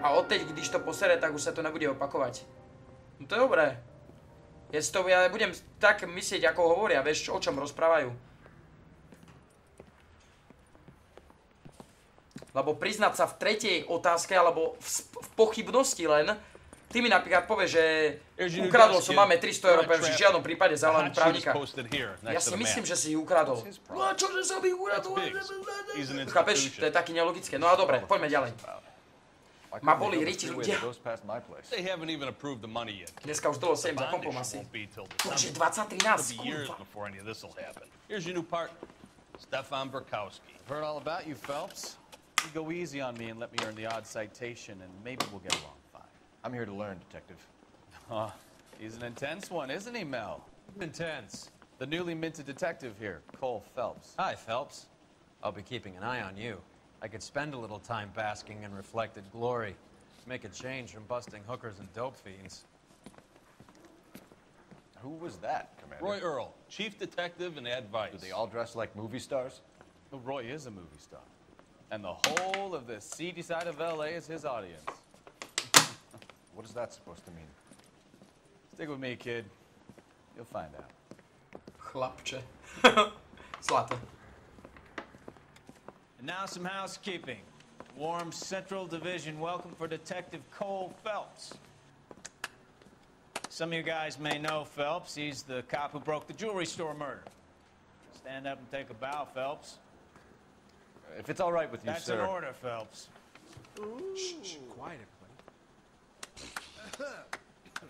A odteď, když to posere, tak už sa to nebude opakovať. No to je dobré. Ja budem tak myslieť, ako hovoria, vieš, o čom rozprávajú. Lebo priznať sa v tretej otázke, alebo v pochybnosti len, ty mi napríklad povieš, že ukradol som, máme 300 € v žiadnom prípade zavolám právnika. Ja si myslím, že si ich ukradol. No a čože som ich ukradol? Chápeš? To je také nelogické. No a dobre, poďme ďalej. Ma boli riti ľudia. Dneska už dlho sedím za kompom asi. Bože, 2013, kurva. Heard all about you, Phelps. You go easy on me and let me earn the odd citation, and maybe we'll get along fine. I'm here to learn, Detective. Oh, he's an intense one, isn't he, Mel? Intense. The newly minted detective here, Colea Phelpsa. Hi, Phelps. I'll be keeping an eye on you. I could spend a little time basking in reflected glory. Make a change from busting hookers and dope fiends. Who was that, Commander? Roy Earl, Chief Detective and Advice. Do they all dress like movie stars? Well, Roy is a movie star. And the whole of the seedy side of L.A. is his audience. What is that supposed to mean? Stick with me, kid. You'll find out. Chlapče. Zlato. And now some housekeeping. Warm Central Division welcome for Detective Colea Phelpsa. Some of you guys may know Phelps. He's the cop who broke the jewelry store murder. Stand up and take a bow, Phelps. If it's all right with you, That's sir. an order, Phelps. Shh, quiet, everybody.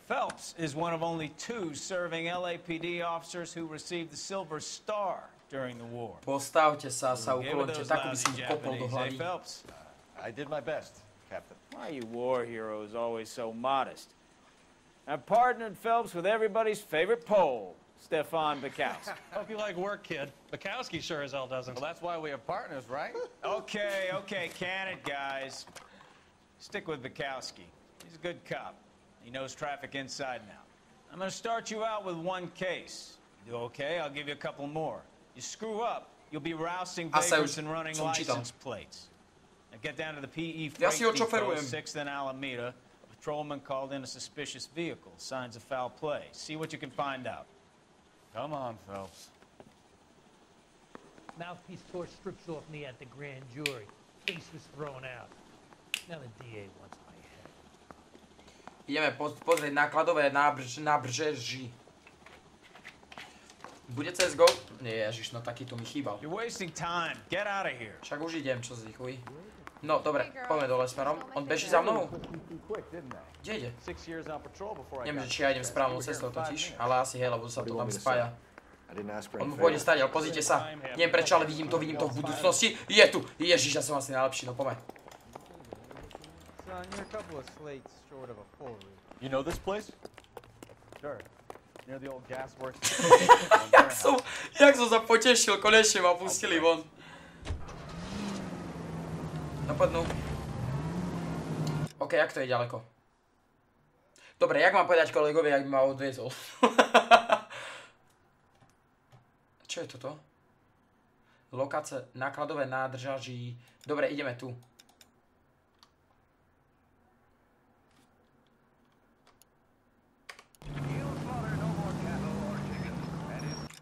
Phelps is one of only 2 serving LAPD officers who received the Silver Star during the war. Postavte sa uklonte, tak by si kopol do Hey, hlavy. Phelps. I did my best, Captain. Why are you war heroes always so modest? I've partnered Phelps with everybody's favorite Pole, Stefan Bukowski. Hope you like work, kid. Bukowski sure as hell doesn't. Well, that's why we have partners, right? Okay, can it, guys. Stick with Bukowski. He's a good cop. He knows traffic inside and out. I'm gonna start you out with 1 case. You do okay, I'll give you a couple more. You screw up, you'll be rousting vagrants and running license plates. Now get down to the PE Freight Depot, 6th and Alameda. A patrolman called in a suspicious vehicle. Signs of foul play. See what you can find out. Come on, Phelps. Mouthpiece tore strips off me at the grand jury. Case was thrown out. Now the DA wants my head. Ideme pozrieť nákladové nábřeží. Bude CSGO? Nie, ježiš, no taký tu mi chýbal. You're wasting time. Get out of here. Však už idem, čo si chuj. No, dobre, poďme dole smerom. On beží za mnou? Kde ide? Neviem, či ja idem správnou cestou totiž, ale asi hej, lebo sa to tam spája. On mu pôjde stať, ale pozrite sa. Neviem prečo, ale vidím to v budúcnosti. Je tu! Ježiš, ja som asi najlepší, no poďme. You know this place? Sure. Near the old gas works. Jak som sa potešil, konečne ma pustili von. Napadnú. OK, jak to je ďaleko? Dobre, jak mám povedať kolegovi, jak by ma odviezol? Čo je toto? Lokácie, nákladové nádržaží. Dobre, ideme tu.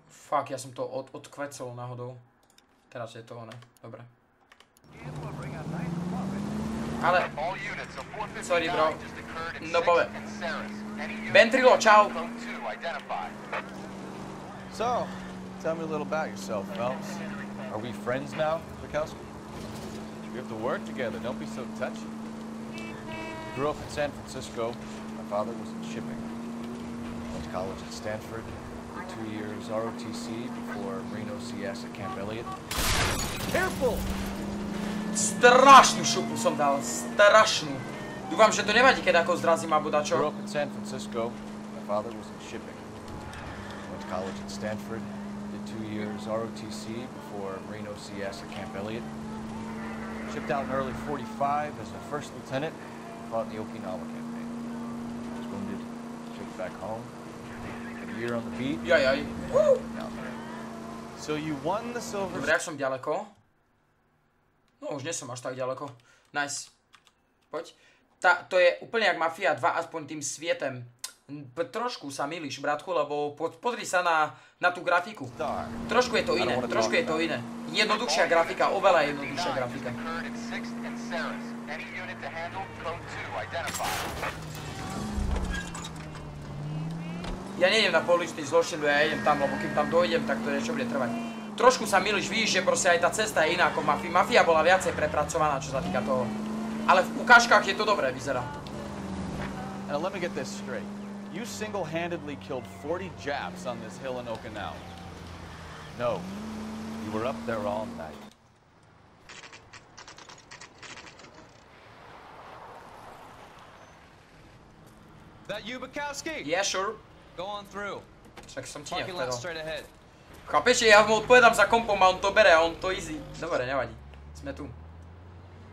Fuck, ja som to odkvecol náhodou. Teraz je to ono, dobre. Ale... Sorry, bro. No poved. Ventrilo, čau. So, tell me a little about yourself, Phelps. Are we friends now, Bukowski? We have to work together. Don't be so touchy. Grew up in San Francisco. My father was in shipping. Went to college at Stanford. 2 years ROTC before Reno CS at Camp Elliott. Careful! Strašnú šupu som dal, strašnú. Dúfam, že to nevadí, keď ako zrazím alebo dačo. Grew up in San Francisco. My father was in shipping. Went to college at Stanford. Did 2 years ROTC before Reno CS at Camp Elliott. Shipped out in early 45 as a first lieutenant. Fought in the Okinawa campaign. Was wounded. Shipped back home. Had a year on the beat. Jajaj. So you won the silver... Dobre, jak som ďaleko? No už nie som až tak ďaleko. Nice. Poď. To je úplne jak Mafia 2, aspoň tým svietem. Trošku sa milíš, bratku, lebo pozri sa na tú grafiku. Trošku je to iné, Jednoduchšia grafika, oveľa jednoduchšia grafika. Ja nejdem na pouličný zločin, ja idem tam, lebo kým tam dojdem, tak to niečo bude trvať. Trošku sa milíš, vidíš, že proste aj tá cesta je iná ako Mafia. Mafia bola viacej prepracovaná, čo sa týka toho. Ale v ukážkach je to dobré, vyzerá. Now let me get this straight. You single-handedly killed 40 Japs on this hill in Okinawa. No, you were up there all night. That you, Bukowski? Yeah, sure. Go on through. Však som ti Parking lot nepovedal. straight ahead. Chápeš, ja mu odpovedám za kompom a on to bere a on to easy. Dobre, nevadí. Sme tu.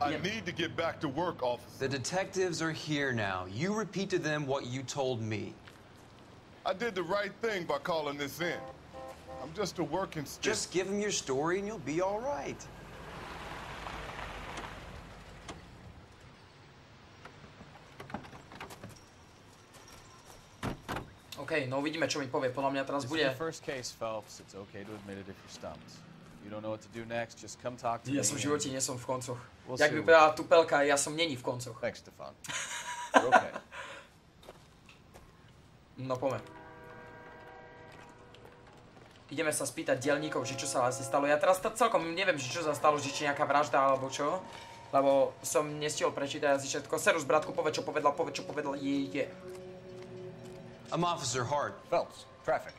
I need to get back to work, officer. The detectives are here now. You repeat to them what you told me. I did the right thing by calling this in. I'm just a working stick. Just give them your story and you'll be all right. OK, no uvidíme, čo mi povie. Podľa mňa teraz bude... This is the first case, Phelps. It's okay to admit it if you're stumped. You don't know what to do next, just come talk to me. Ja som v živote nie som v koncoch. We'll Jak by povedala Tupelka, ja som není v koncoch. Thanks, Stefan. You're okay. No poďme. Ideme sa spýtať dielníkov, že čo sa vlastne stalo. Ja teraz celkom neviem, že čo sa stalo, že či nejaká vražda alebo čo. Lebo som nestihol prečítať asi všetko. Serus, bratku, povedz, čo povedal je. I'm Officer Hart. Phelps, traffic.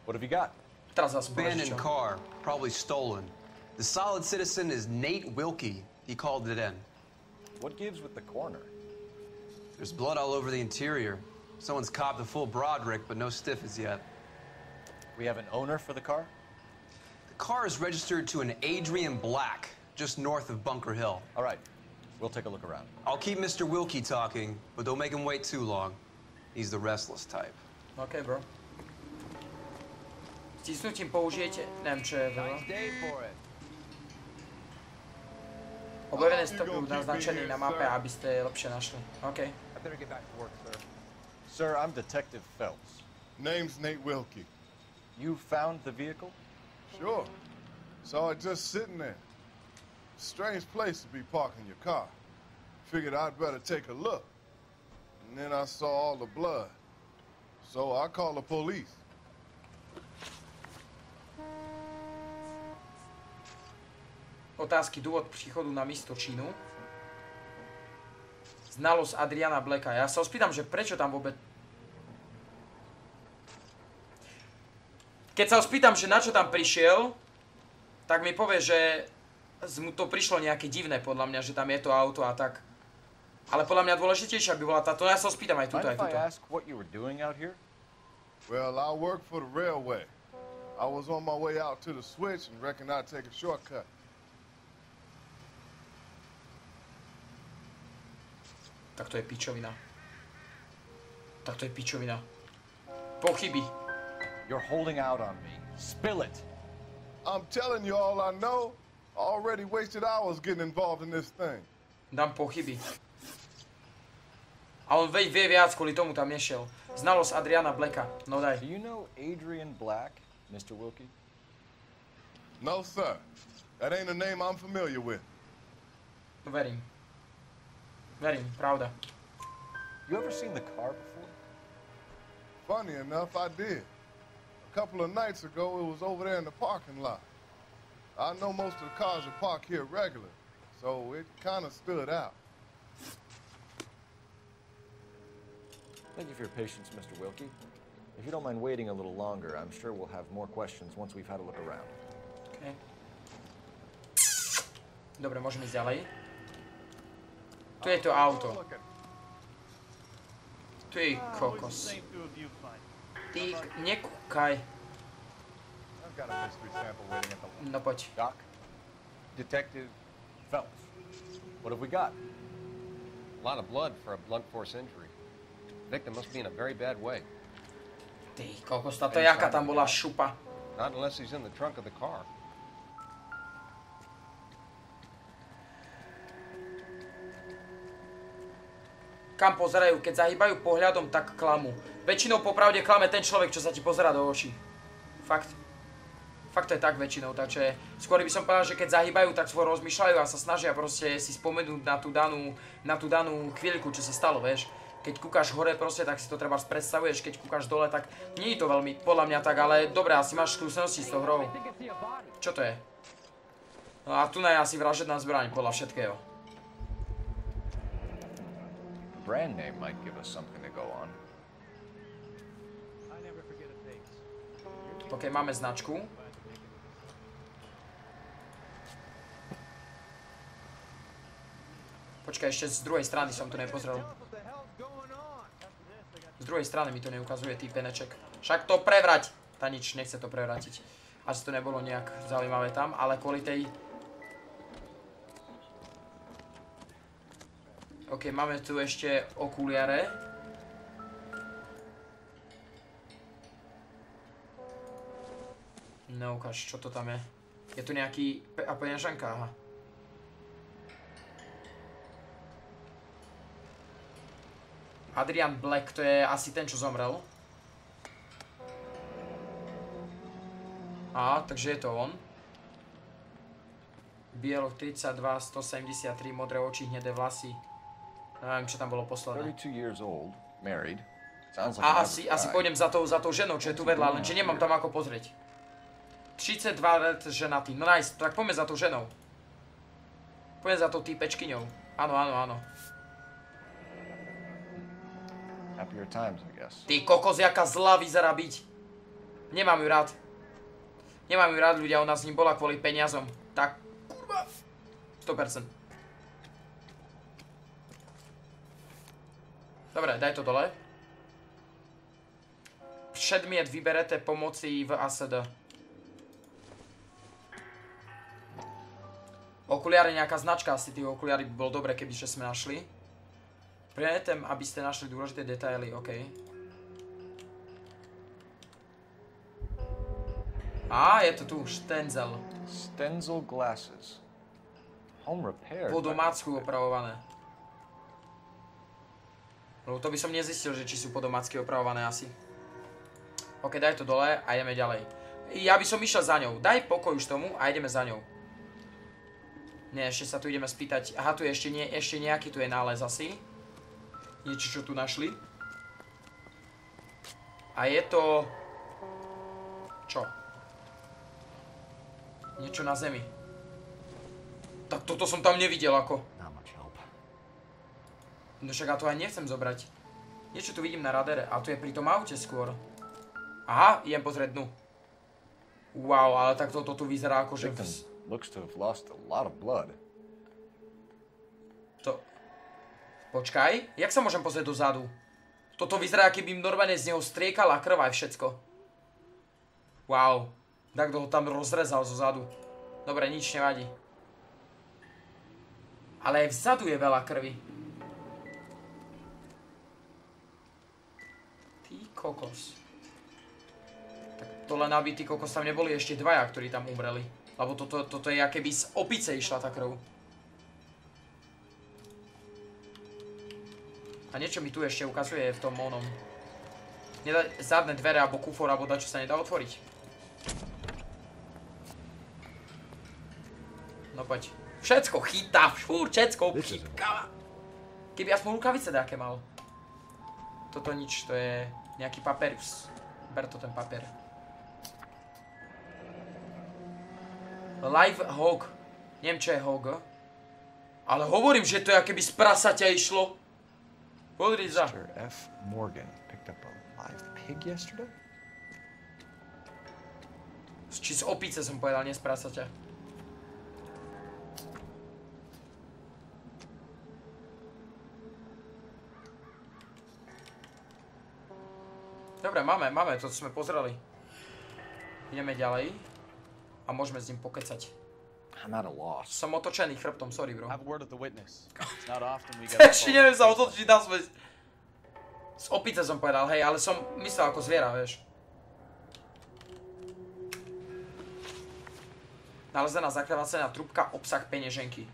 What have you got? Abandoned car, probably stolen. The solid citizen is Nate Wilkie. He called it in. What gives with the corner? There's blood all over the interior. Someone's copped a full Broderick, but no stiff as yet. We have an owner for the car? The car is registered to an Adrian Black, just north of Bunker Hill. All right, we'll take a look around. I'll keep Mr. Wilkie talking, but don't make him wait too long. He's the restless type. Okay, bro. Stisnutím použijete, neviem čo je veľa. Objavené stopy naznačené na mape, aby ste lepšie našli. OK. I better get back to work, sir. Sir, I'm Detective Phelps. Name's Nate Wilkie. You found the vehicle? Sure. Saw it just sitting there. Strange place to be parking your car. Figured I'd better take a look. And then I saw all the blood. So I called the police. Otázky, dôvod príchodu na místo činu. Znalosť Adriana Blacka. Ja sa spýtam, že prečo tam vôbec... Keď sa ho spýtam, že na čo tam prišiel, tak mi povie, že mu to prišlo nejaké divné, podľa mňa, že tam je to auto a tak. Ale podľa mňa dôležitejšia by bola táto. Ja sa ho spýtam aj túto, aj túto. Well, I work for the railway. I was on my way out to the switch and reckoned I'd take a shortcut. Tak to je pičovina. Tak to je pičovina. Pochyby. You're holding out on me. Spill it. I'm telling you all I know. I already wasted hours getting involved in this thing. Dám pochyby. A on vie viac, kvôli tomu tam nešiel. Znalosť Adriana Blacka. No daj. Do you know Adrian Black, Mr. Wilkie? No, sir. That ain't a name I'm familiar with. Verím. Verím, pravda. You ever seen the car before? Funny enough, I did. A couple of nights ago, it was over there in the parking lot. I know most of the cars are parked here regular, so it kind of stood out. Thank you for your patience, Mr. Wilkie. If you don't mind waiting a little longer, I'm sure we'll have more questions once we've had a look around. Okay. Dobre, môžeme ísť ďalej. Tu je to auto. Ty kokos. Ty nekúkaj. No poď. Doc, Detective Phelps, what have we got? A lot of blood for a blunt force injury. Victim must be in a very bad way. Ty kokos, táto jaká tam bola šupa. Not unless he's in the trunk of the car. kam pozerajú. Keď zahýbajú pohľadom, tak klamú. Väčšinou popravde klame ten človek, čo sa ti pozerá do očí. Fakt. Fakt to je tak väčšinou, takže skôr by som povedal, že keď zahýbajú, tak skôr rozmýšľajú a sa snažia proste si spomenúť na tú danú chvíľku, čo sa stalo, vieš. Keď kúkaš hore proste, tak si to treba predstavuješ, keď kúkaš dole, tak nie je to veľmi, podľa mňa tak, ale dobré, asi máš skúsenosti s tou hrou. Čo to je? No a tu je asi vražedná zbraň, podľa všetkého. Brand name might give us something to go on. OK, máme značku. Počkaj, ešte z druhej strany som to nepozrel. Z druhej strany mi to neukazuje týpeneček. Však to prevrať! Tá nič, nechce to prevrátiť. Asi to nebolo nejak zaujímavé tam, ale kvôli tej... OK, máme tu ešte okuliare. No ukáž, čo to tam je. Je tu nejaký... a peňaženka, aha. Adrian Black, to je asi ten, čo zomrel. Á, takže je to on. Bielo 32, 173, modré oči, hnedé vlasy. Neviem, čo tam bolo posledné. A asi pôjdem za tou ženou, čo je tu vedľa, lenže nemám tam ako pozrieť. 32 let ženatý, no nice, tak poďme za tou ženou. Poďme za tou týpečkyňou. Áno, áno, áno. Ty kokos, jaká zlá vyzerá byť. Nemám ju rád. Nemám ju rád, ľudia, ona s ním bola kvôli peniazom. Tak, kurva. 100%. Dobre, daj to dole. Předmět vyberete pomocí v ASD. Okuliare, nejaká značka, asi tých okuliary by bolo dobre, kebyže sme našli. Prijetem, aby ste našli dôležité detaily, OK. Á, je to tu, Stenzel. Stenzel glasses. Home repair. Po domácku opravované. No to by som nezistil, že či sú po domácky opravované asi. OK, daj to dole a ideme ďalej. Ja by som išiel za ňou. Daj pokoj už tomu a ideme za ňou. Nie, ešte sa tu ideme spýtať. Aha, tu je ešte nejaký, tu je nález asi. Niečo, čo tu našli. A je to... Čo? Niečo na zemi. Tak toto som tam nevidel ako. No však ja to aj nechcem zobrať. Niečo tu vidím na radare. A tu je pri tom aute skôr. Aha, idem pozrieť dnu. Wow, ale tak toto tu vyzerá ako, že... Looks to have lost a lot of blood. To... Počkaj, jak sa môžem pozrieť dozadu? Toto vyzerá, keby normálne z neho striekala krv aj všetko. Wow. Tak to ho tam rozrezal zozadu. Dobre, nič nevadí. Ale aj vzadu je veľa krvi. Ty kokos. Tak to len aby ty kokos tam neboli ešte dvaja, ktorí tam umreli. Lebo toto je, aké by z opice išla tá krv. A niečo mi tu ešte ukazuje v tom onom. Zadné dvere, alebo kufor, alebo dačo sa nedá otvoriť. No poď. Všetko chytá, furt všetko chytá. Keby aspoň rukavice nejaké mal. Toto nič, to je nejaký papierus. Ber to ten papier. Live hog. Neviem, čo je hog. Ale hovorím, že to je, aké by z prasaťa išlo. Podri za. Mr. F. Morgan picked up a live pig yesterday? Či z opice som povedal, nie z prasaťa. Dobre, máme, toto sme pozreli. Ideme ďalej. A môžeme s ním pokecať. Som otočený chrbtom, sorry bro. Ešte neviem sa otočiť naspäť. Z opice som povedal, hej, ale som myslel ako zviera, vieš. Nalezená zakrvácená trúbka, obsah peňaženky.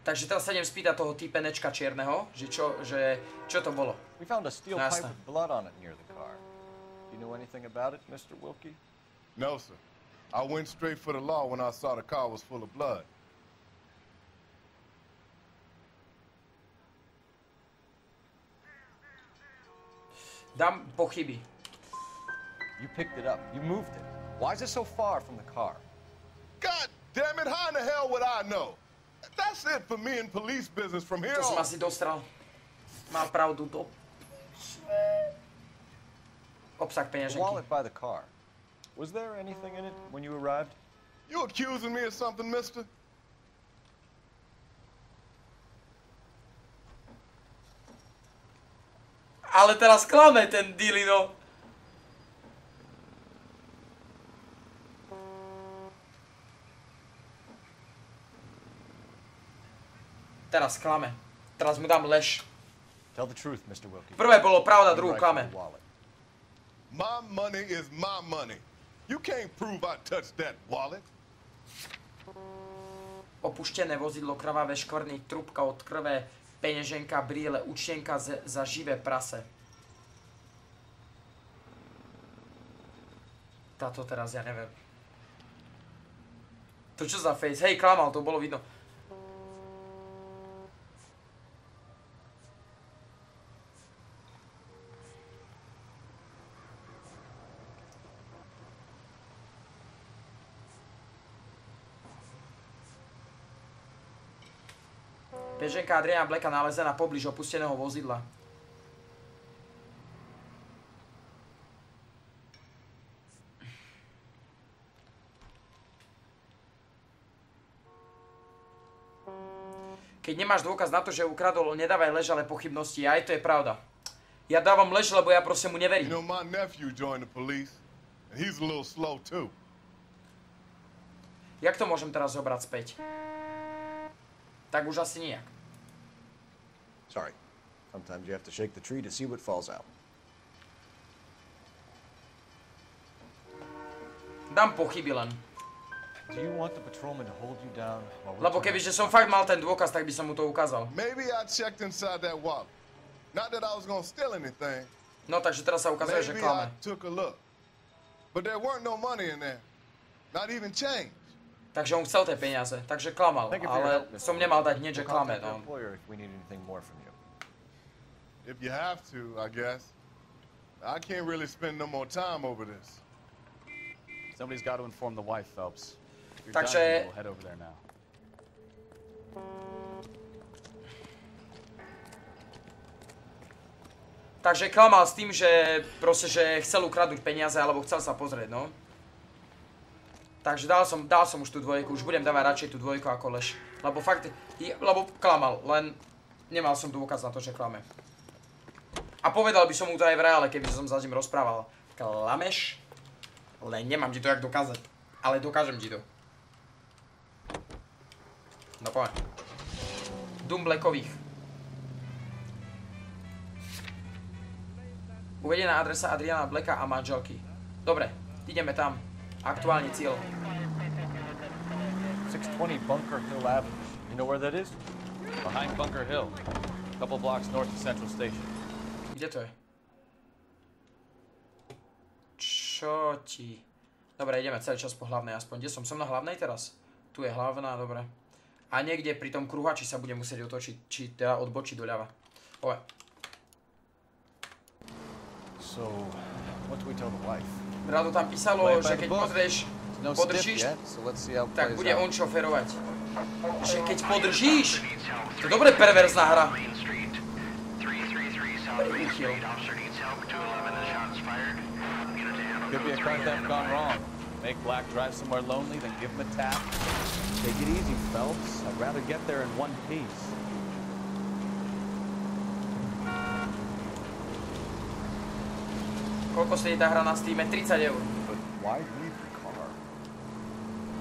Takže teraz sa idem spýtať toho typenečka čierneho, že čo to bolo. We found a steel pipe with blood on it near the car. Do you know anything about it, Mr. Wilkie? No, sir. I went straight for the law when I saw the car was full of blood. Dám pochyby. You picked it up. You moved it. Why is it so far from the car? God damn it, how in the hell would I know? That's it for me in police business from here To som on. asi dostral. Mal pravdu to. Obsah The peňaženky. wallet by the car. Was there anything in it when you arrived? You accusing me of something, mister? Ale teraz klame ten Dilino. Teraz klame. Teraz mu dám lež. Tell the truth, Mr. Wilkie. Prvé bolo pravda, druhú You're right for klame. the wallet. My money is my money. You can't prove I touched that wallet. Opuštené vozidlo, krvavé škvrny, trúbka od krve, peňaženka, brýle, účtenka za živé prase. Táto teraz, ja neviem. To čo za face? Hej, klamal, to bolo vidno. Peňaženka Adriana Blacka nalezená poblíž opusteného vozidla. Keď nemáš dôkaz na to, že ukradol, nedávaj lež, ale pochybnosti. Aj to je pravda. Ja dávam lež, lebo ja proste mu neverím. You know, my nephew joined the police, and he's a little slow too. Jak to môžem teraz zobrať späť? Tak už asi nijak. Sorry. Sometimes you have to shake the tree to see what falls out. Dám pochyby len. Do you want the patrolman to hold you down while we're Lebo kebyže som fakt mal ten dôkaz, tak by som mu to ukázal. Maybe I checked inside that wallet. Not that I was gonna steal anything. No takže teraz sa ukazuje, že Maybe klame. I took a look. But there weren't no money in there. Not even change. Takže on chcel tie peniaze, takže klamal, ale som nemal dať hneď, že klame. No. If you have to, I guess. I can't really spend no more time over this. Somebody's got to inform the wife, Phelps. If you're Takže... done, we'll head over there now. Takže klamal s tým, že proste, že chcel ukradnúť peniaze, alebo chcel sa pozrieť, no. Takže dal som už tú dvojku, už budem dávať radšej tú dvojku ako lež. Lebo fakt, lebo klamal, len nemal som dôkaz na to, že klame. A povedal by som mu to aj v reále, keby som za ním rozprával. Klameš? Len nemám ti to jak dokázať. Ale dokážem ti to. No poďme. Dům Blackových. Uvedená adresa Adriana Blacka a manželky. Dobre, ideme tam. Aktuálny cieľ. 620 Bunker Hill Avenue. You know where that is? Behind Bunker Hill. A couple blocks north of Central Station. Kde to je? Čo ti? Dobre, ideme celý čas po hlavnej aspoň. Kde som? Som na hlavnej teraz? Tu je hlavná, dobre. A niekde pri tom kruhači sa bude musieť otočiť, či teda odbočiť doľava. Poďme. So, what do we tell the wife? Rado tam písalo, že keď podržíš, tak bude on šoferovať. Že keď podržíš, to je dobre perverzná hra. Could be a car theft gone wrong. Make Black drive somewhere lonely, then give him a tap. Take it easy, Phelps. I'd rather get there in one piece. Koľko stojí tá hra na Steame? 30 €. But why leave the car?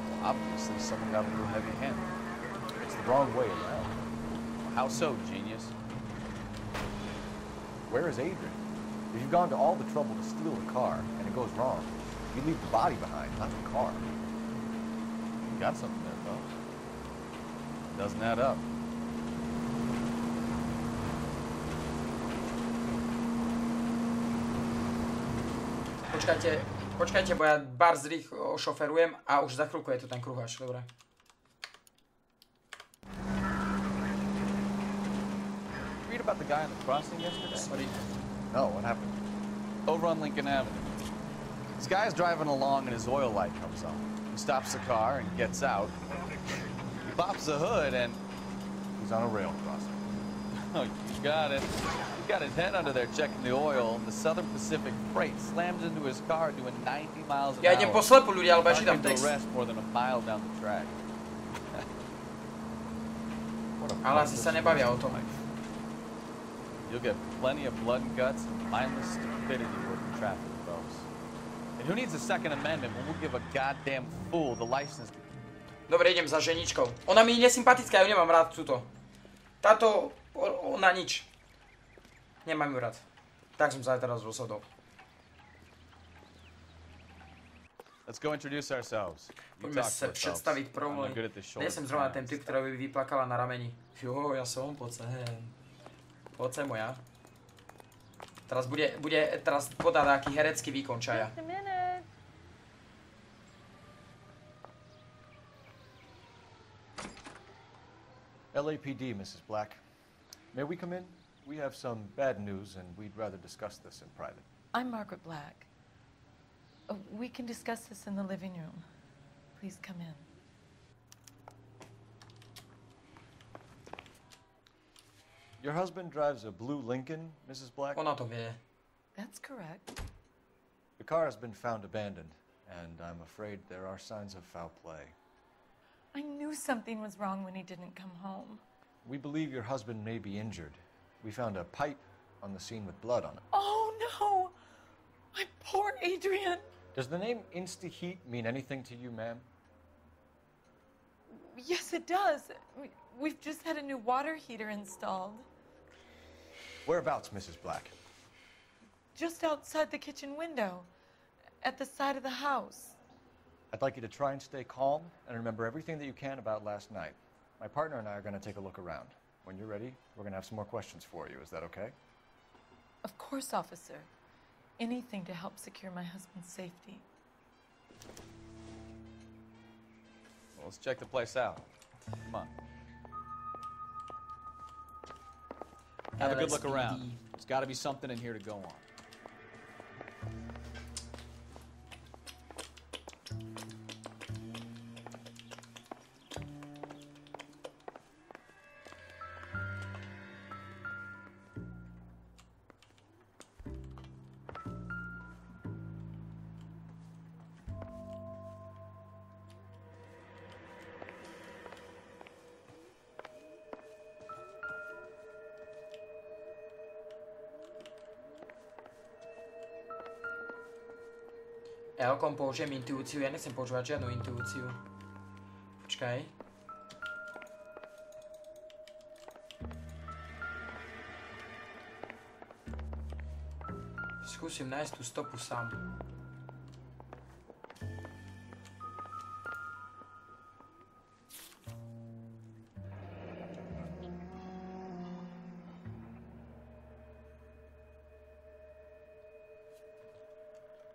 Well, obviously someone got a little heavy-handed. It's the wrong way around. How so, genius? Where is Adrian? If you've gone to all the trouble to steal a car and it goes wrong, you leave the body behind, not the car. You got something there, Phelps. Doesn't add up. Počkajte, bo ja bar rýchlo šoferujem a už za chvíľku je to ten kruháč, dobre. Read about the guy on the crossing yesterday? Sorry. No, what happened? Over on Lincoln Avenue. This guy's driving along and his oil light comes on. He stops the car and gets out. He pops the hood and He's on a rail crossing. oh, you got it. He's got his head under there checking the oil, and the Southern Pacific freight slams into his car doing 90 miles an Ja hour. idem po slepu ľudia, alebo ja čítam Can't text. rest more than a mile down the track. Ale asi sa nebavia o tom. You'll get plenty of blood and guts and mindless stupidity working traffic, folks. And who needs a Second Amendment when we'll give a goddamn fool the license to... Dobre, idem za ženičkou. Ona mi je nesympatická, ja ju nemám rád túto. Táto, ona nič. Nemám ju rád. Tak som sa aj teraz rozhodol. Let's go introduce ourselves. Poďme sa predstaviť prvou. Nie som zrovna ten typ, ktorý by vyplakala na rameni. Jo, ja som, poď sem. Poď sem moja. Teraz bude podať taký herecký výkon čaja. LAPD, Mrs. Black. May we come in? We have some bad news, and we'd rather discuss this in private. I'm Margaret Black. We can discuss this in the living room. Please come in. Your husband drives a blue Lincoln, Mrs. Black? Ona to vie. That's correct. The car has been found abandoned, and I'm afraid there are signs of foul play. I knew something was wrong when he didn't come home. We believe your husband may be injured. We found a pipe on the scene with blood on it. Oh, no! My poor Adrian! Does the name Insta-Heat mean anything to you, ma'am? Yes, it does. We've just had a new water heater installed. Whereabouts, Mrs. Black? Just outside the kitchen window, at the side of the house. I'd like you to try and stay calm and remember everything that you can about last night. My partner and I are going to take a look around. When you're ready, we're going to have some more questions for you. Is that okay? Of course, officer. Anything to help secure my husband's safety. Well, let's check the place out. Come on. Have a good look around. There's got to be something in here to go on. Elkom použijem intuíciu, ja nechcem používať žiadnu intuíciu. Počkaj. Skúsim nájsť tú stopu sám.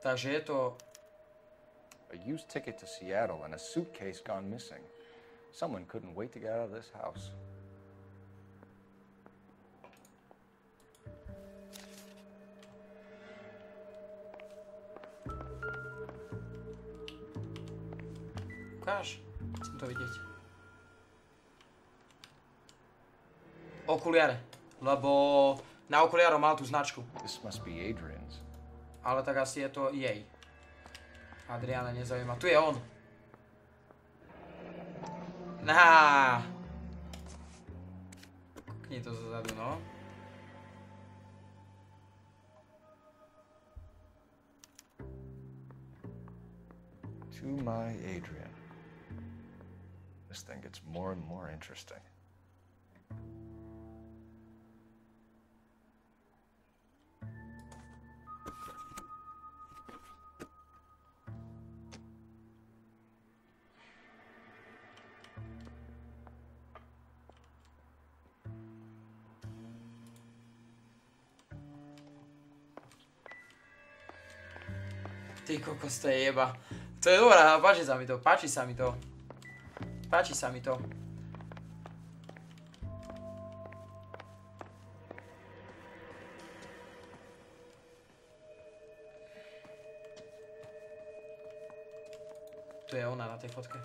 Takže je to... A used ticket to Seattle and a suitcase gone missing. Someone couldn't wait to get out of this house. Ukáž, chcem to vidieť. Okuliare, lebo na okuliáro mal tú značku. This must be Adrian's. Ale tak asi je to jej. Adriana nezaujíma. Tu je on. Nah. Kukni to zozadu, no. To my Adrian. This thing gets more and more interesting. Ty kokos, to je jeba. To je dobrá, páči sa mi to, páči sa mi to. Páči sa mi to. Tu je ona na tej fotke.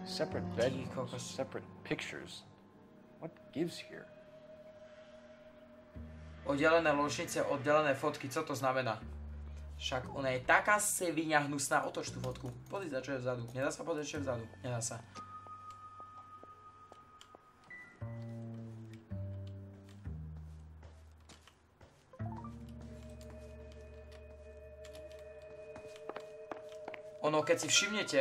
Separate bedrooms, separate pictures. What gives here? Oddelené ložnice, oddelené fotky, co to znamená? Však ona je taká seviňa hnusná, otoč tú fotku. Pozri sa, čo je vzadu. Nedá sa pozrieť, čo je vzadu. Nedá sa. Ono, keď si všimnete...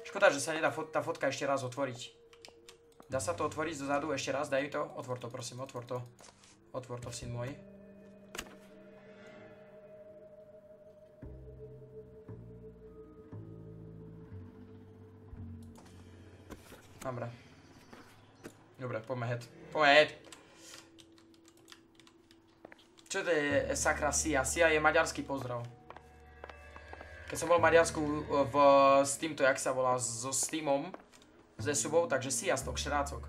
Škoda, že sa nedá tá fotka ešte raz otvoriť. Dá sa to otvoriť zozadu ešte raz? Daj to. Otvor to, prosím, otvor to. Otvor to, syn môj. Dobre. Dobre, poďme head. Poďme head. Čo to je sakra Sia? Sia je maďarský pozdrav. Keď som bol v Maďarsku s týmto, jak sa volá, so Steamom, ze subou, takže Sziasztok, šrácok.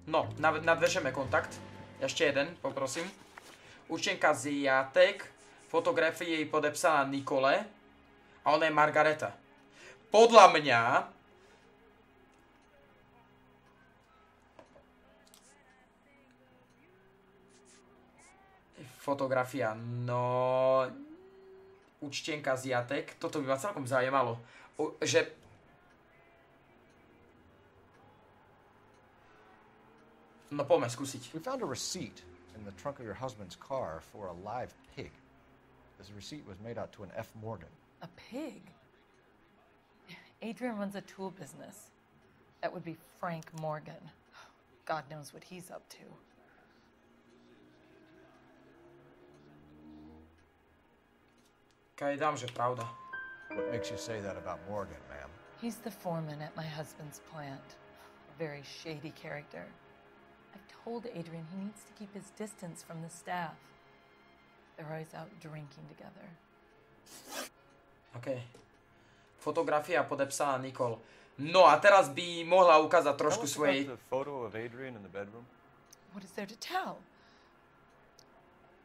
No, nadvežeme kontakt. Ešte jeden, poprosím. Učenka Ziatek, fotografie jej podepsaná Nikole a ona je Margareta. Podľa mňa... Fotografia, no... Učtenka Ziatek, toto by ma celkom zaujímalo. Že... No poďme skúsiť. We found a receipt in the trunk of your husband's car for a live pig. This receipt was made out to an F. Morgan. A pig? Adrian runs a tool business. That would be Frank Morgan. God knows what he's up to. Kaj dám, že pravda. What makes you say that about Morgan, ma'am? He's the foreman at my husband's plant. A very shady character. I've told Adrian he needs to keep his distance from the staff. They're always out drinking together. OK. Fotografia podepsaná Nicole. No a teraz by mohla ukázať trošku svojej... Tell us about the photo of Adrian in the bedroom. What is there to tell?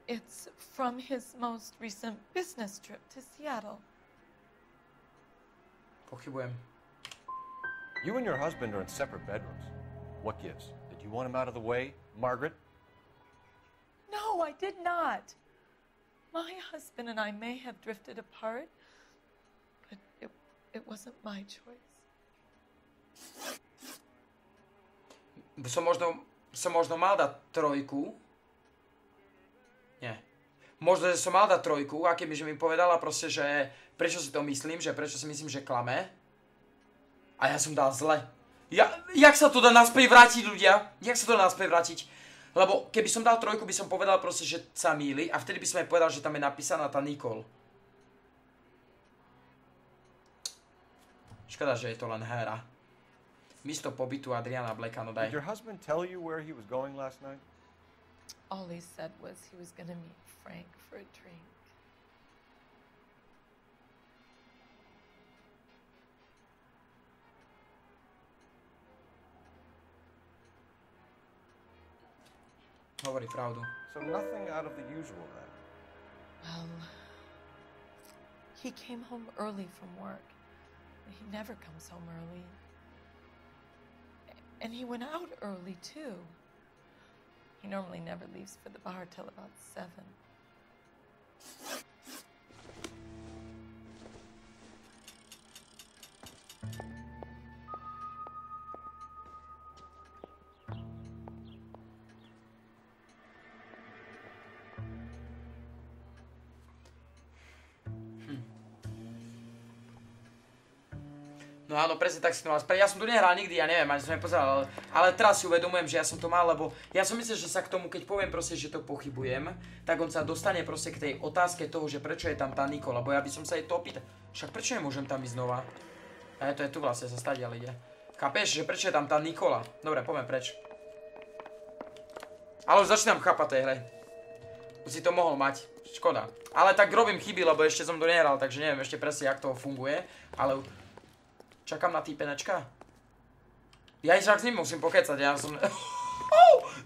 It's from his most recent business trip to Seattle. Pochybujem. You and your husband are in separate bedrooms. What gives? Did you want him out of the way, Margaret? No, I did not. My husband and I may have drifted apart, but it wasn't my choice. Som možno mal dať trojku. Nie. Možno, že som mal dať trojku, a kebyže mi povedala proste, že prečo si to myslím, že prečo si myslím, že klame. A ja som dal zle. Jak sa to dá naspäť vrátiť, ľudia? Jak sa to dá naspäť vrátiť? Lebo keby som dal trojku, by som povedal proste, že sa mýli a vtedy by som aj povedal, že tam je napísaná tá Nicole. Škoda, že je to len hra. Místo pobytu Adriana Blacka, no daj. Did your husband tell you where he was going last night? All he said was he was going to meet Frank for a drink. Hovorí pravdu. So nothing out of the usual then? Well, he came home early from work. He never comes home early. And he went out early, too. He normally never leaves for the bar till about 7. No áno, presne tak si to mal spraviť. Ja som tu nehral nikdy, ja neviem, ani som nepozeral, ale teraz si uvedomujem, že ja som to mal, lebo ja som myslel, že sa k tomu, keď poviem proste, že to pochybujem, tak on sa dostane proste k tej otázke toho, že prečo je tam tá Nicole, lebo ja by som sa jej to opýtal. Však prečo nemôžem tam ísť znova? A to je tu vlastne, sa stadiaľ ide. Chápeš, že prečo je tam tá Nicola? Dobre, poďme preč. Ale už začínam chápať tej hre. Už si to mohol mať. Škoda. Ale tak robím chyby, lebo ešte som to nehral, takže neviem ešte presne, jak to funguje. Ale čakám na týpenečka. Ja však s ním musím pokecať, ja som...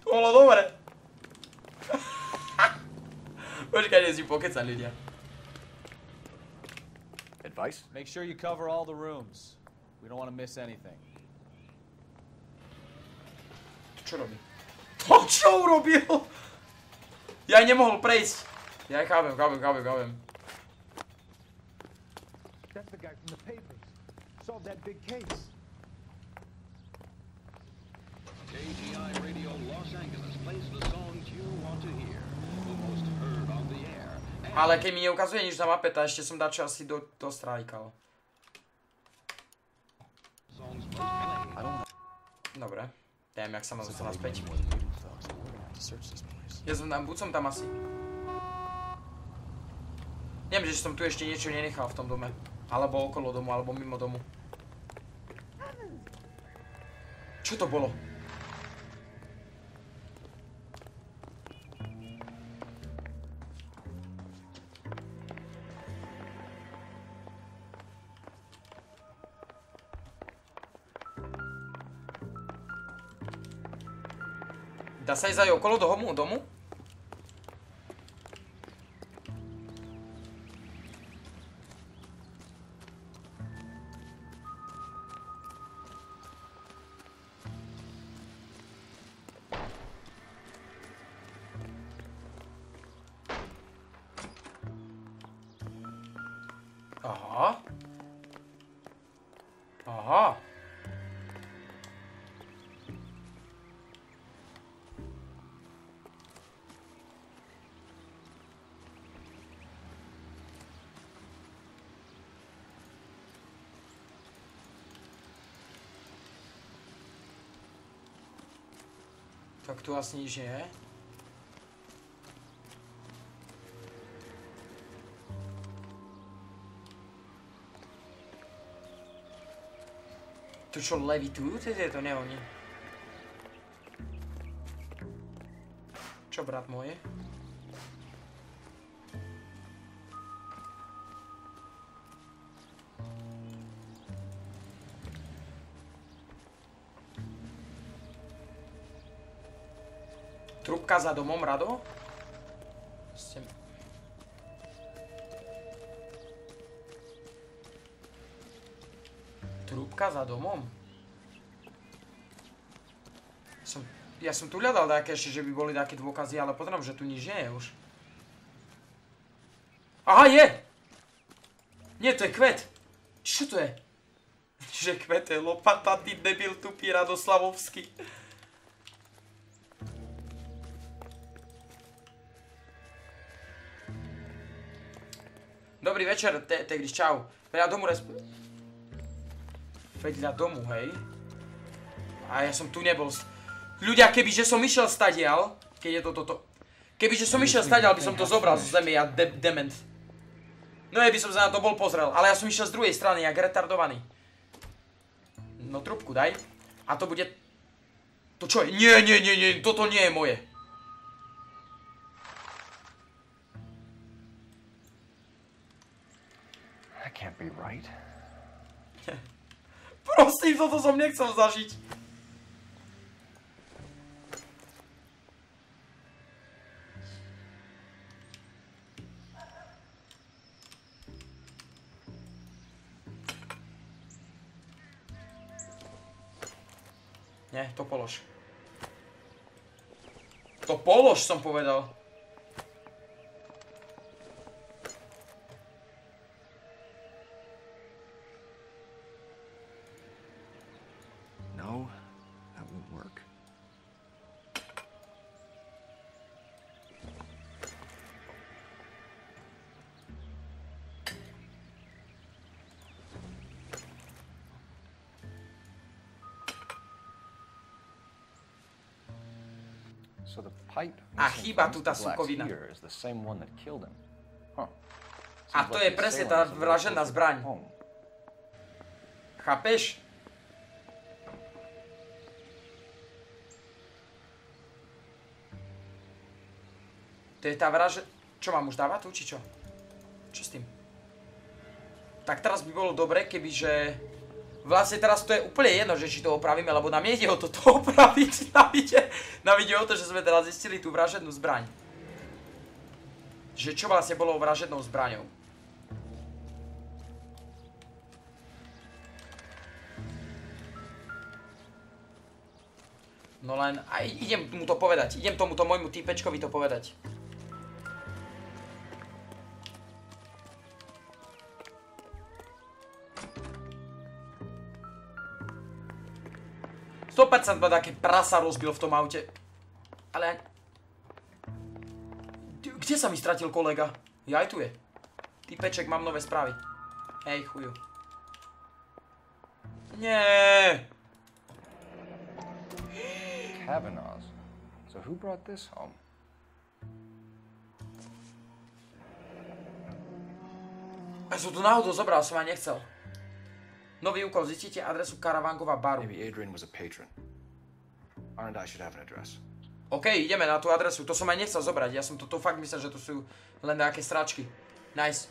To bolo dobre. Počkaj, nie si pokecať, ľudia. Advice? Make sure you cover all the rooms. We don't want to miss anything. Čo robí? To čo urobil? Ja aj nemohol prejsť. Ja aj chápem. That's the guy from the papers. Solved that big case. KGI Radio Los Angeles plays the songs you want to hear. The most heard on the air. Ale keď mi neukazuje nič na mape, tak ešte som dačo asi dostrájkal. Dobre. Neviem, jak sa ma dostal naspäť. Ja som tam, buď som tam asi. Neviem, že som tu ešte niečo nenechal v tom dome. Alebo okolo domu, alebo mimo domu. Čo to bolo? Dá sa ísť aj okolo domu? Aha. Aha. Tak tu asi nič nie je. Tu čo, levitujú tieto neoni? Čo, brat môj? Trúbka za domom, Rado? Trúbka za domom? Ja som tu hľadal také ešte, že by boli také dôkazy, ale potom, že tu nič nie je už. Aha, je! Nie, to je kvet. Čo to je? Že kvet je lopata, ty debil tupý Radoslavovský. Dobrý večer, Tegris, čau. Vedľa domu Vedľa domu, hej. A ja som tu nebol. Ľudia, kebyže som išiel stadiaľ, keď je toto. Kebyže som išiel stadiaľ, by som to zobral zo zemi, ja dement. No by som sa na to bol pozrel, ale ja som išiel z druhej strany, jak retardovaný. No trúbku daj. A to bude... To čo je? Nie, toto nie je moje. That can't be right. Prosím, toto som nechcel zažiť. Nie, to polož. To polož, som povedal. No, that won't work. So the pipe A chýba tu tá sukovina. A to je presne tá vražená zbraň. Chápeš? To je tá vražda... Čo mám už dávať tu, či čo? Čo s tým? Tak teraz by bolo dobre, kebyže... Vlastne teraz to je úplne jedno, že či to opravíme, lebo nám nejde o toto opraviť. Nám ide o to, že sme teraz zistili tú vražednú zbraň. Že čo vlastne bolo vražednou zbraňou. No len, aj idem mu to povedať. Idem tomuto môjmu týpečkovi to povedať. % ma také prasa rozbil v tom aute. Ale... Kde sa mi stratil kolega? Ja aj tu je. Týpeček, mám nové správy. Hej, chuju. Nie. Kavanaugh's. So who brought this home? A som to náhodou zobral, som aj nechcel. Nový úkol, zistíte adresu Karavangova baru. Maybe Adrian was a patron. R&I should have an address. OK, ideme na tú adresu. To som aj nechcel zobrať. Ja som to fakt myslel, že to sú len nejaké sračky. Nice.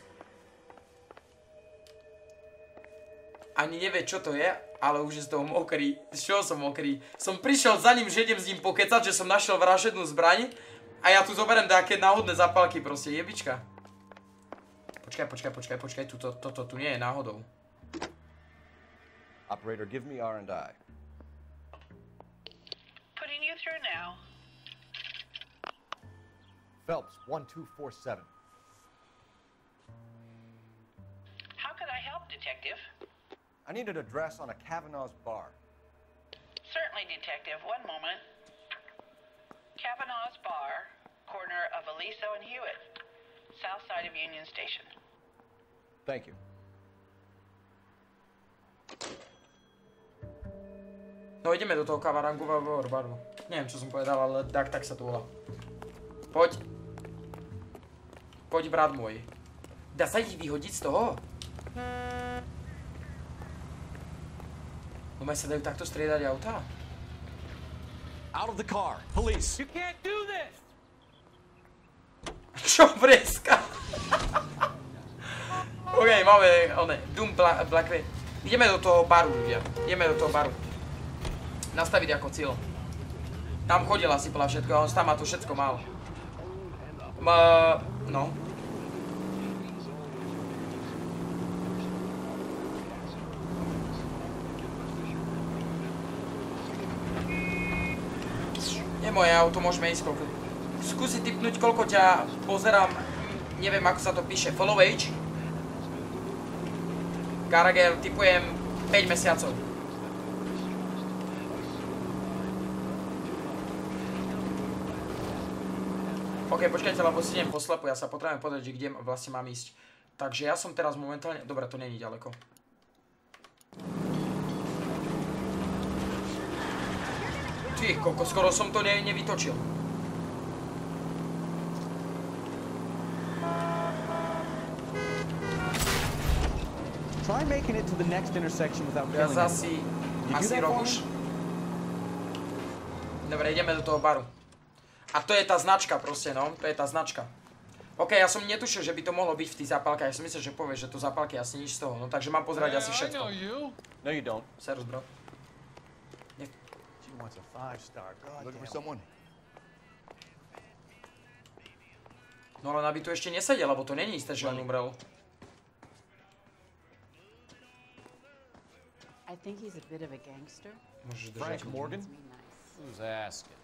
Ani nevie, čo to je, ale už je z toho mokrý. Z čoho som mokrý? Som prišiel za ním, že idem s ním pokecať, že som našiel vražednú zbraň a ja tu zoberiem nejaké náhodné zápalky, proste jebička. Počkaj, toto tu nie je náhodou. Operator, give me R&I. Putting you through now. Phelps, 1247. How could I help, Detective? I need an address on a Kavanaugh's bar. Certainly, Detective. One moment. Kavanaugh's Bar, corner of Aliso and Hewitt, south side of Union Station. Thank you. No ideme do toho Kavarangového baru. Neviem, čo som povedal, ale tak sa to volá. Poď. Poď, brat môj. Dá sa ich vyhodiť z toho? No sa dajú takto striedať auta? Out of the car, police. You can't do this. Čo breska? OK, máme, Doom Black Ray. Ideme do toho baru, ľudia. Ideme do toho baru. Nastaviť ako cieľ. Tam chodil asi podľa všetko a on tam má to všetko mal. No. Nie moje auto, môžeme ísť koľko. Skúsi tipnúť, koľko ťa pozerám, neviem ako sa to píše, follow age. Garager, tipujem 5 mesiacov. OK, počkajte, lebo si idem poslepu, ja sa potrebujem povedať, že kde vlastne mám ísť. Takže ja som teraz momentálne... Dobre, to není ďaleko. Ty koko, skoro som to nevytočil. Try making it to the next intersection without killing anyone. Asi rohuš. Dobre, ideme do toho baru. A to je tá značka proste, no. To je tá značka. OK, ja som netušil, že by to mohlo byť v tých zápalkách. Ja som myslel, že povieš, že to zápalky asi nič z toho. No takže mám pozerať asi všetko. No you don't. Serus, bro. She wants a 5-star. Looking for someone? No len aby tu ešte nesedel, lebo to není isté, že on umrel. I think he's a bit of a gangster. Frank Morgan? Who's asking?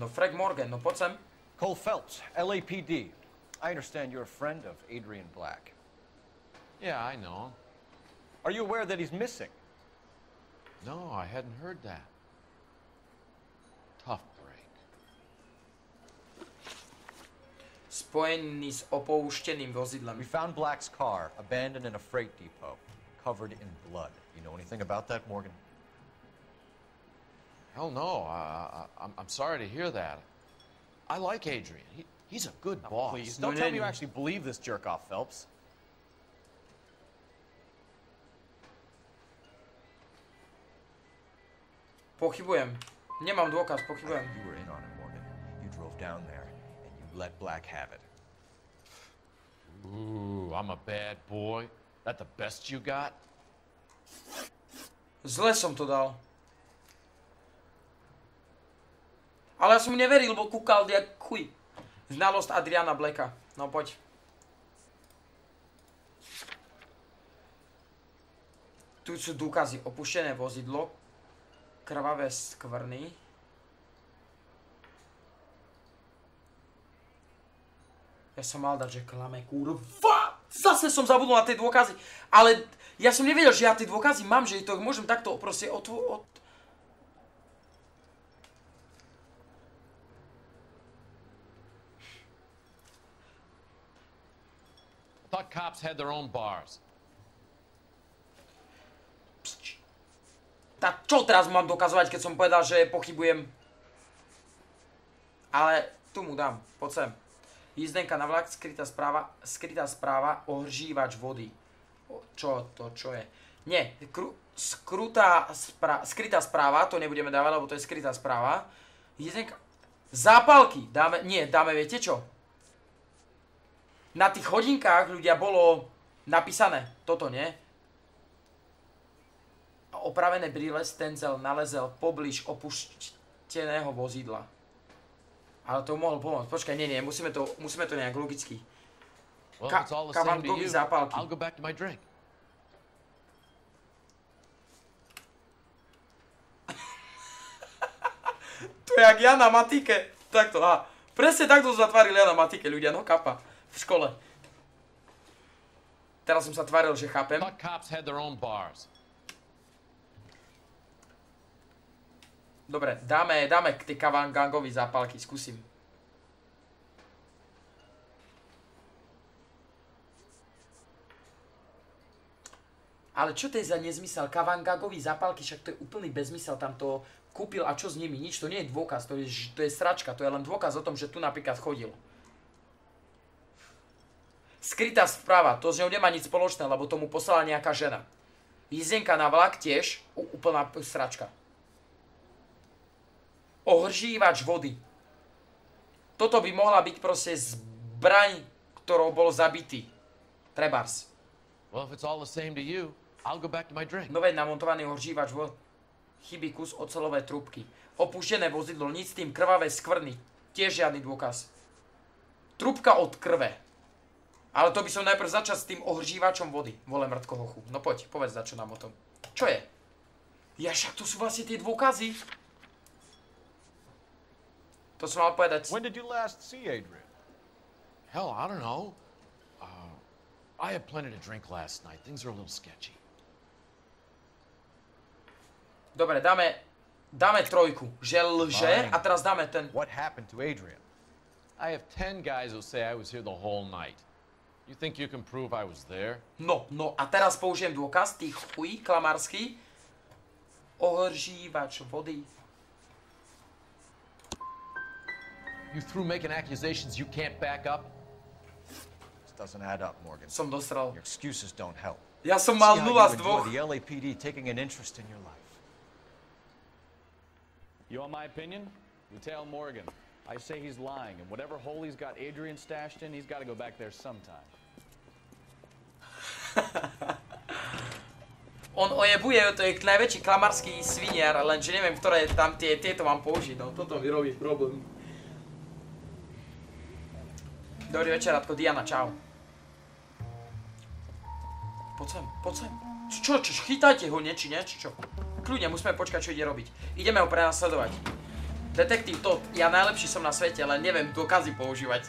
No Frank Morgan, no poď sem. Cole Phelps, LAPD. I understand you're a friend of Adrian Black. Yeah, I know. Are you aware that he's missing? No, I hadn't heard that. Tough break. Spojený s opoušteným vozidlom. We found Black's car abandoned in a freight depot, covered in blood. You know anything about that, Morgan? Hell no. I'm sorry to hear that. I like Adrian. He's a good boss. Please, don't tell me you actually believe this jerk-off, Phelps. Pochybujem. Nemám dôkaz, pochybujem. You were in on it, Morgan. You drove down there, and you let Black have it. Ooh, I'm a bad boy. That the best you got? Zle som to dal. Ale ja som mu neveril, lebo kúkal jak chuj. Znalosť Adriana Blacka. No poď. Tu sú dôkazy. Opuštené vozidlo. Krvavé skvrny. Ja som mal dať, že klame, kurva! Zase som zabudol na tie dôkazy. Ale ja som nevedel, že ja tie dôkazy mám, že to môžem takto proste Thought cops had their own bars. Tak čo teraz mám dokazovať, keď som povedal, že pochybujem? Ale tu mu dám, poď sem. Jízdenka na vlak, skrytá správa, ohržívač vody. Čo to, čo je? Nie, skrytá správa, to nebudeme dávať, lebo to je skrytá správa. Jízdenka, zápalky, dáme, viete čo? Na tých hodinkách, ľudia, bolo napísané toto, nie? Opravené brýle Stenzel nalezel poblíž opušteného vozidla. Ale to mohol pomôcť. Počkaj, nie, musíme to nejak logicky. Kavankový zápalky. I'll go back to my drink. To je jak ja na matike. Takto, aha. Presne takto sa tváril ja na matike, ľudia, no kapa. V škole. Teraz som sa tváril, že chápem. Dobre, dáme tie kavangangový zápalky, skúsim. Ale čo to je za nezmysel? Kavangangový zápalky, však to je úplný bezmysel, tam to kúpil a čo s nimi? Nič, to nie je dôkaz, to je sračka, to je len dôkaz o tom, že tu napríklad chodil. Skrytá správa, to s ňou nemá nič spoločné, lebo tomu poslala nejaká žena. Jízdenka na vlak tiež, úplná sračka. Ohržívač vody. Toto by mohla byť proste zbraň, ktorou bol zabitý. Trebárs. Well, if it's all the same to you, I'll go back to my drink. Nové namontovaný ohržívač vody. Chybí kus oceľové trúbky. Opuštené vozidlo, nic s tým, krvavé skvrny. Tiež žiadny dôkaz. Trúbka od krve. Ale to by som najprv začal s tým ohržívačom vody. Vole mŕtkohochu. No poď, povedz za čo nám o tom. Čo je? Ja však to sú vlastne tie dôkazy. To som mal povedať. When did you last see Adrian? Hell, I don't know. I had plenty to drink last night. Things are a little sketchy. Dobre, dáme trojku. Že lže a teraz dáme ten. What happened to Adrian? I have 10 guys who say I was here the whole night. You think you can prove I was there? No, a teraz použijem dôkaz, tých chuj, klamarský. Ohržívač vody. You through making accusations you can't back up? This doesn't add up, Morgan. Som dostral. Your excuses don't help. Ja som mal 0 z 2. The LAPD taking an interest in your life. You want my opinion? You tell Morgan. I say he's lying, and whatever hole he's got Adrian stashed in, he's got to go back there sometime. On ojebuje, to je najväčší klamarský sviniar, lenže neviem, ktoré tam tieto mám použiť, no toto mi robí problém. Dobrý večer, Radko, Diana, čau. Poď sem. Čo, chytajte ho, či čo? Kľudne, musíme počkať, čo ide robiť. Ideme ho prenasledovať. Detektív, to ja najlepší som na svete, len neviem dôkazy používať.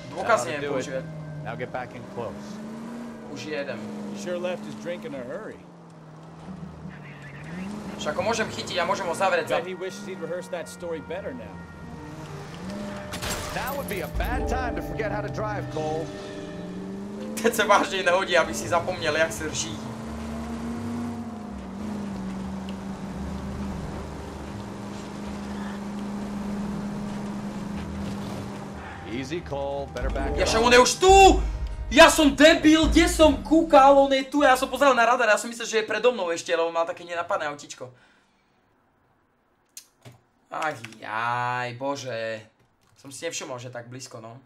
Dôkazy neviem používať. Now get back in close. Už jedem. He sure left his drink in a hurry. Však ho môžem chytiť a môžem ho zavrieť za... Bet he wishes he'd rehearsed that story better now. Now would be a bad time to forget how to drive, Cole. Teď sa vážne nehodí, aby si zapomnel, jak sa rží. Easy, Cole. Better back. Ja však on je už tu! Ja som debil, kde som kúkal, on je tu, ja som pozeral na radar, ja som myslel, že je predo mnou ešte, lebo mal také nenapadné autíčko. Jaj, bože. Som si nevšimol, že tak blízko, no.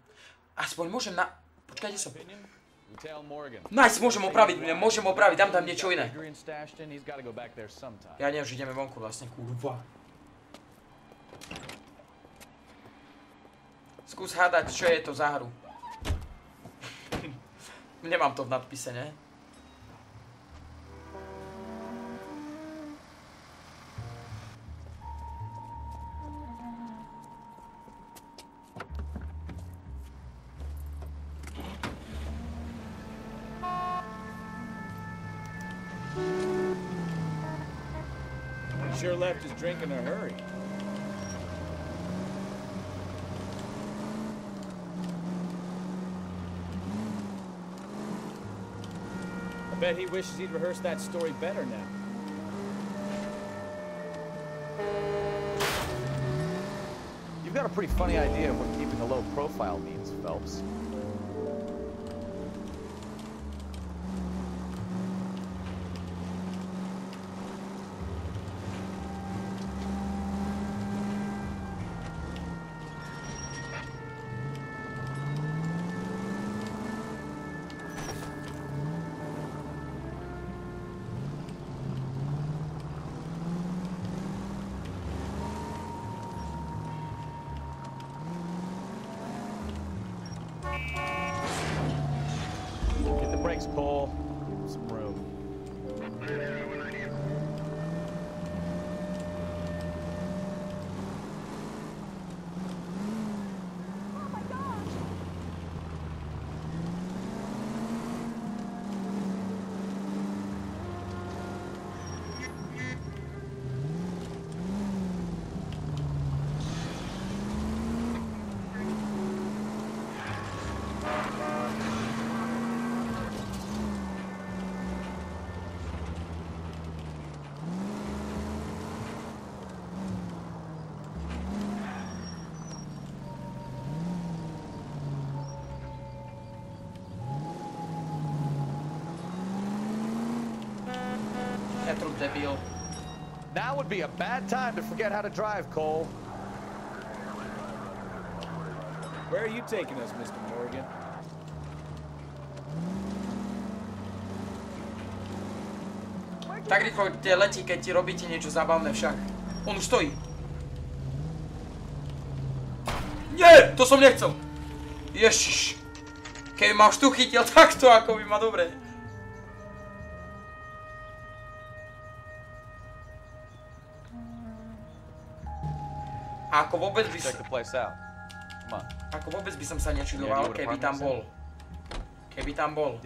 Aspoň môžem na... Počkajte som. Nice, môžem opraviť, dám tam niečo iné. Ja neviem, že ideme vonku vlastne, kurva. Skús hádať, čo je to za hru. Nemám to v nadpise, ne? Sure left his drink in a hurry. I bet he wishes he'd rehearsed that story better now. You've got a pretty funny idea of what keeping a low profile means, Phelps. Cole, some room. Now would be a bad time to forget how to drive, Cole. Where are you taking us, Mr. Morgan? Tak rýchlo letí, keď ti robíte niečo zábavné však. On už stojí. Nie! To som nechcel! Ježiš. Keby ma už tu chytil takto, ako by ma dobre. Ako vôbec by som sa nečudoval, keby tam bol. Keby tam bol.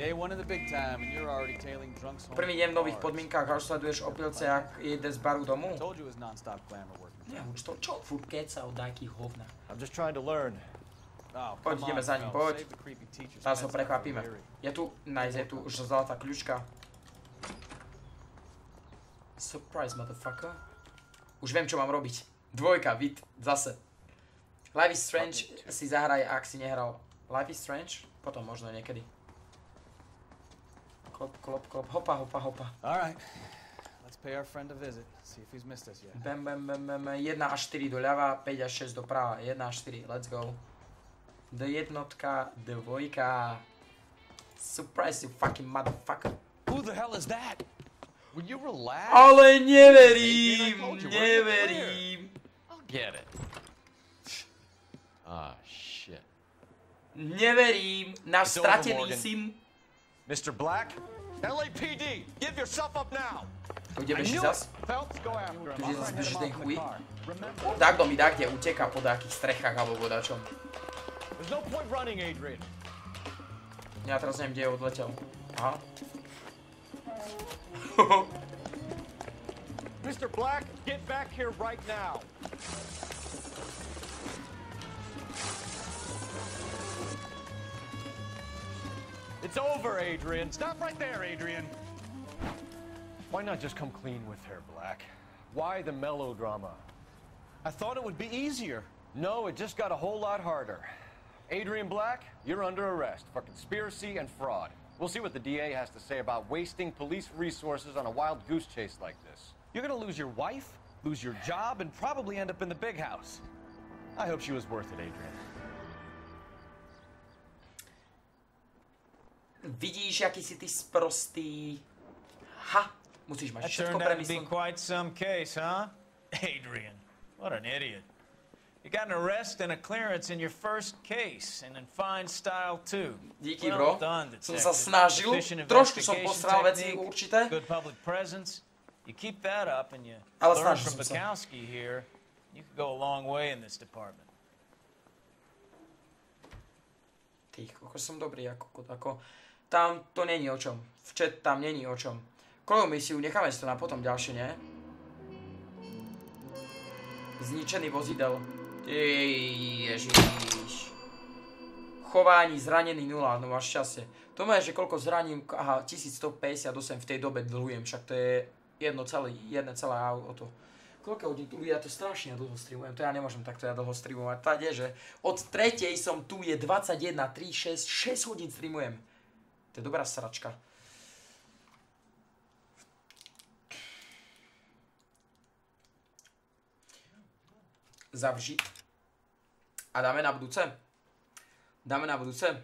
Prvý deň v nových podmienkách a už sleduješ opilce, ak jede z baru domu? Ja už to čo furt keca o takých hovnách. Poď, ideme za ním, poď. Teraz ho prekvapíme. Je tu, je tu už zlatá kľúčka. Surprise, motherfucker. Už viem, čo mám robiť. Dvojka, vid, zase. Life is Strange si zahraj, ak si nehral. Life is Strange? Potom možno niekedy. Klop, klop, klop, hopa, hopa, hopa. Alright, let's pay our friend a visit, see if he's missed us yet. Bam, bam, bam, bam, 1 až 4 doľava, 5 až 6 doprava, 1 až 4, let's go. D1, dvojka. Surprise, you fucking motherfucker. Who the hell is that? Will you relax? Ale neverím, neverím. Get it. Ah, shit. Neverím, náš stratený syn. Mr. Black? LAPD, give yourself up now. Tu ideme ešte zas. Tu ide zase beží ten chuj. Tak kto mi dá, kde uteká po nejakých strechách alebo vodačom. Ja teraz neviem, kde je odletel. Aha. Mr. Black, get back here right now. It's over, Adrian. Stop right there, Adrian. Why not just come clean with her, Black? Why the melodrama? I thought it would be easier. No, it just got a whole lot harder. Adrian Black, you're under arrest for conspiracy and fraud. We'll see what the DA has to say about wasting police resources on a wild goose chase like this. You're gonna lose your wife, lose your job, and probably end up in the big house. I hope she was worth it, Adrian. Vidíš, aký si ty sprostý. Ha, musíš mať všetko That turned out to be premyslené. quite some case, huh? Adrian, what an idiot. You got an arrest and a clearance in your first case, and in fine style, too. Díky, Well bro. done, Som detective. sa snažil. Efficient Trošku som investigation posral veci technique, určité. Good public presence. You keep that up, and you Ale learn snažil from som sa. Bukowski here. You could go a long way in this department. Ty, koľko som dobrý, ako tam to není o čom. V chat tam není o čom. Koľko misiu, necháme si to na potom ďalšie, nie? Zničený vozidel. Ježiš. Chování, zranený 0, no máš šťastie. To má, že koľko zraním, aha, 1158 v tej dobe dlhujem, však to je jedno celé auto. Koľko hodín tu ľudia, to strašne dlho streamujem, to ja nemôžem takto ja dlho streamovať. Tá je, že od 3. som tu, je 21, 3, 6 hodín streamujem. To je dobrá sračka. Zavřít. A dáme na budúce. Dáme na budúce.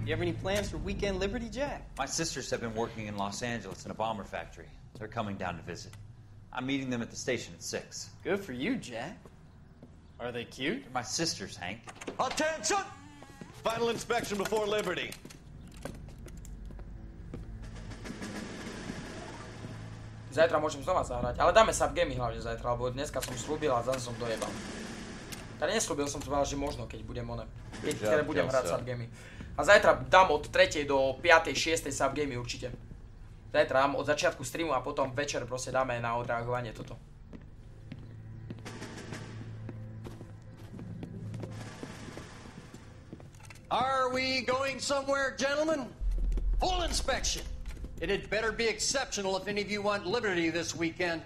You have any plans for weekend Liberty, Jack? My sisters have been working in Los Angeles in a bomber factory. They're coming down to visit. I'm meeting them at the station at 6. Good for you, Jack. Are they cute? They're my sisters, Hank. Attention! Final inspection before Liberty. Zajtra môžem znova zahrať, ale dáme subgamy hlavne zajtra, lebo dneska som slúbil a zase som dojebal. Tady neslúbil som to, že možno, keď budem keď budem hrať subgamy. A zajtra dám od 3. do 5. 6. subgamy určite. Zajtra dám od začiatku streamu a potom večer proste dáme na odreagovanie toto. Are we going somewhere, gentlemen? Full inspection. It had better be exceptional if any of you want liberty this weekend.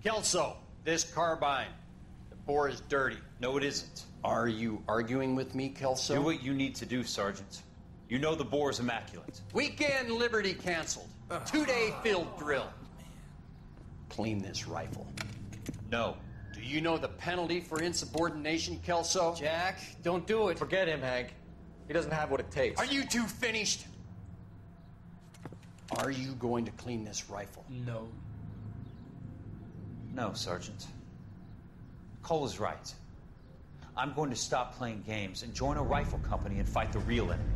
Kelso, this carbine. The bore is dirty. No, it isn't. Are you arguing with me, Kelso? Do what you need to do, Sergeant. You know the bore is immaculate. Weekend liberty canceled. 2-day field drill. Clean this rifle. No. Do you know the penalty for insubordination, Kelso? Jack, don't do it. Forget him, Hank. He doesn't have what it takes. Are you two finished? Are you going to clean this rifle? No. No, Sergeant. Cole is right. I'm going to stop playing games and join a rifle company and fight the real enemy.